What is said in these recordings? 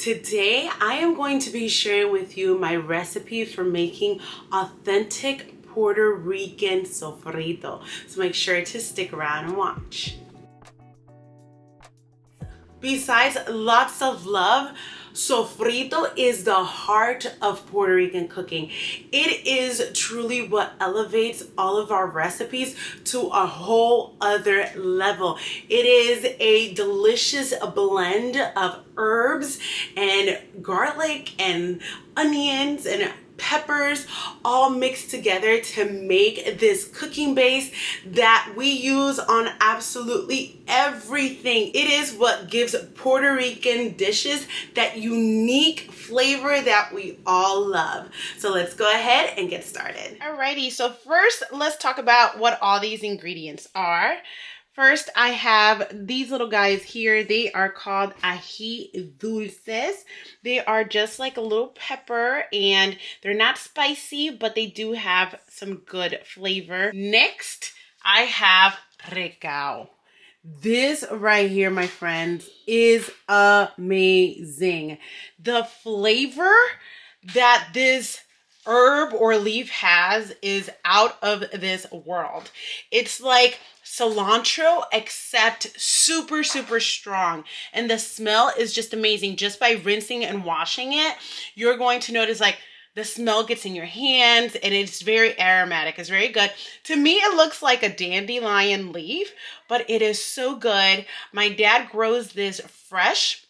Today I am going to be sharing with you my recipe for making authentic Puerto Rican sofrito. So make sure to stick around and watch. Besides lots of love, sofrito is the heart of Puerto Rican cooking. It is truly what elevates all of our recipes to a whole other level. It is a delicious blend of herbs and garlic and onions and peppers all mixed together to make this cooking base that we use on absolutely everything. It is what gives Puerto Rican dishes that unique flavor that we all love. So let's go ahead and get started. Alrighty, so first let's talk about what all these ingredients are. First, I have these little guys here. They are called ají dulces. They are just like a little pepper and they're not spicy, but they do have some good flavor. Next, I have recao. This right here, my friends, is amazing. The flavor that this herb or leaf has is out of this world. It's like cilantro except super strong, and the smell is just amazing. Just by rinsing and washing it, you're going to notice like the smell gets in your hands and it's very aromatic. It's very good. To me, it looks like a dandelion leaf, but it is so good. My dad grows this fresh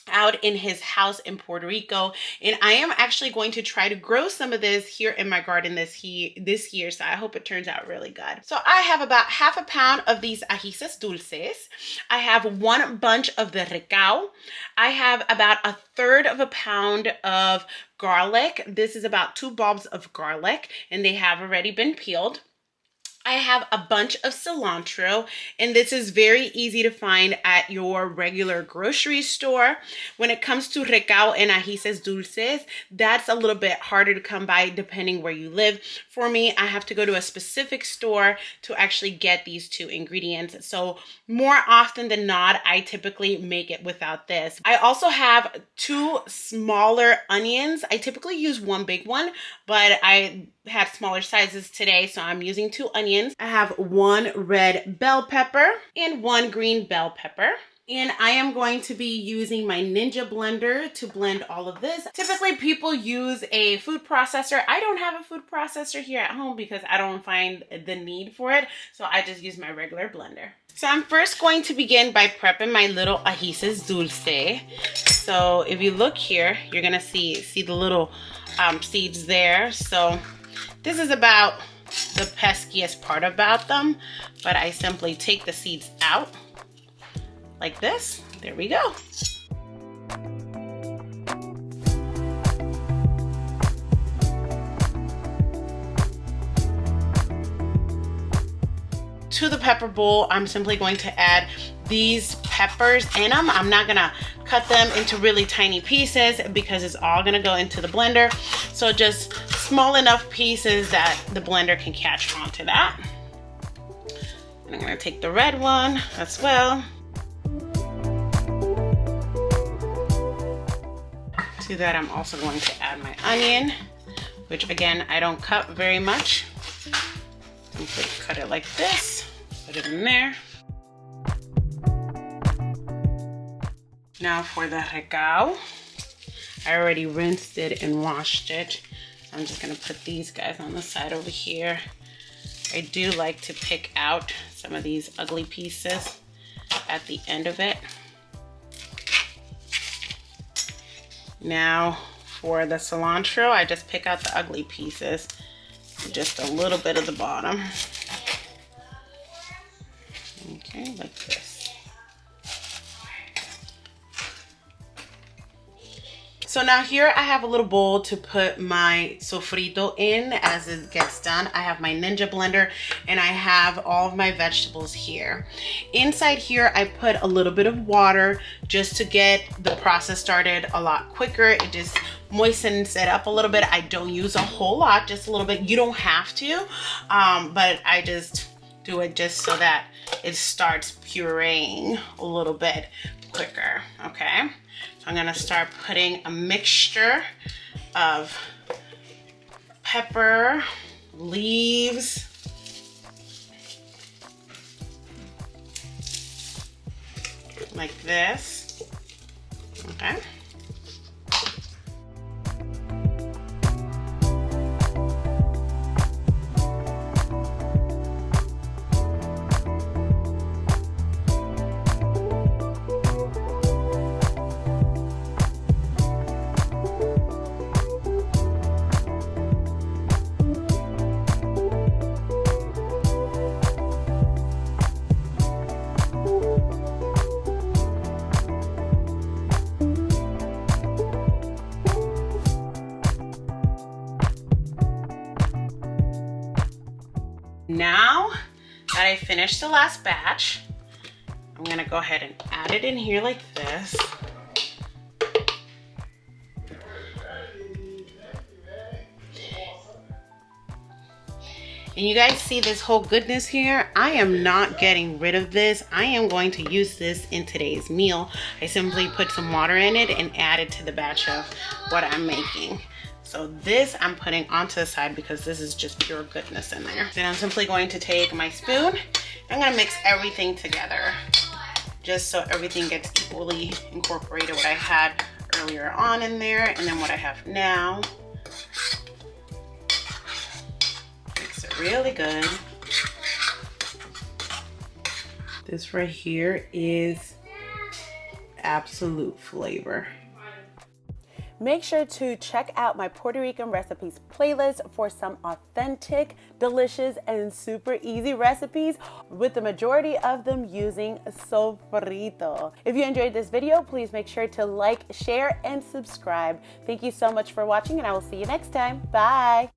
out in his house in Puerto Rico, and I am actually going to try to grow some of this here in my garden this year, so I hope it turns out really good. So I have about half a pound of these ajíes dulces. I have one bunch of the recao. I have about a third of a pound of garlic. This is about 2 bulbs of garlic, and they have already been peeled. I have a bunch of cilantro, and this is very easy to find at your regular grocery store. When it comes to recao and ajíes dulces, that's a little bit harder to come by depending where you live. For me, I have to go to a specific store to actually get these 2 ingredients. So more often than not, I typically make it without this. I also have 2 smaller onions. I typically use 1 big one, but I had smaller sizes today, so I'm using 2 onions. I have 1 red bell pepper and 1 green bell pepper. And I am going to be using my Ninja blender to blend all of this. Typically people use a food processor. I don't have a food processor here at home because I don't find the need for it. So I just use my regular blender. So I'm first going to begin by prepping my little ajíes dulce. So if you look here, you're gonna see the little seeds there. So this is about the peskiest part about them, but I simply take the seeds out like this. There we go. To the pepper bowl, I'm simply going to add these peppers in them. I'm not gonna cut them into really tiny pieces because it's all gonna go into the blender. So just small enough pieces that the blender can catch onto that. And I'm gonna take the red one as well. To that, I'm also going to add my onion, which again, I don't cut very much. Simply cut it like this, put it in there. Now for the recao, I already rinsed it and washed it. So I'm just gonna put these guys on the side over here. I do like to pick out some of these ugly pieces at the end of it. Now for the cilantro, I just pick out the ugly pieces, just a little bit of the bottom. Okay, like this. So now here I have a little bowl to put my sofrito in as it gets done. I have my Ninja blender and I have all of my vegetables here. Inside here I put a little bit of water just to get the process started a lot quicker. It just moistens it up a little bit. I don't use a whole lot, just a little bit. You don't have to, but I just do it just so that it starts pureeing a little bit quicker, okay? So I'm gonna start putting a mixture of pepper, leaves, like this, okay? Now that I finished the last batch, I'm gonna go ahead and add it in here like this. And you guys see this whole goodness here? I am not getting rid of this. I am going to use this in today's meal. I simply put some water in it and add it to the batch of what I'm making. So this I'm putting onto the side because this is just pure goodness in there. Then I'm simply going to take my spoon. I'm gonna mix everything together just so everything gets equally incorporated. What I had earlier on in there and then what I have now. Mix it really good. This right here is absolute flavor. Make sure to check out my Puerto Rican recipes playlist for some authentic, delicious, and super easy recipes, with the majority of them using sofrito. If you enjoyed this video, please make sure to like, share, and subscribe. Thank you so much for watching, and I will see you next time. Bye.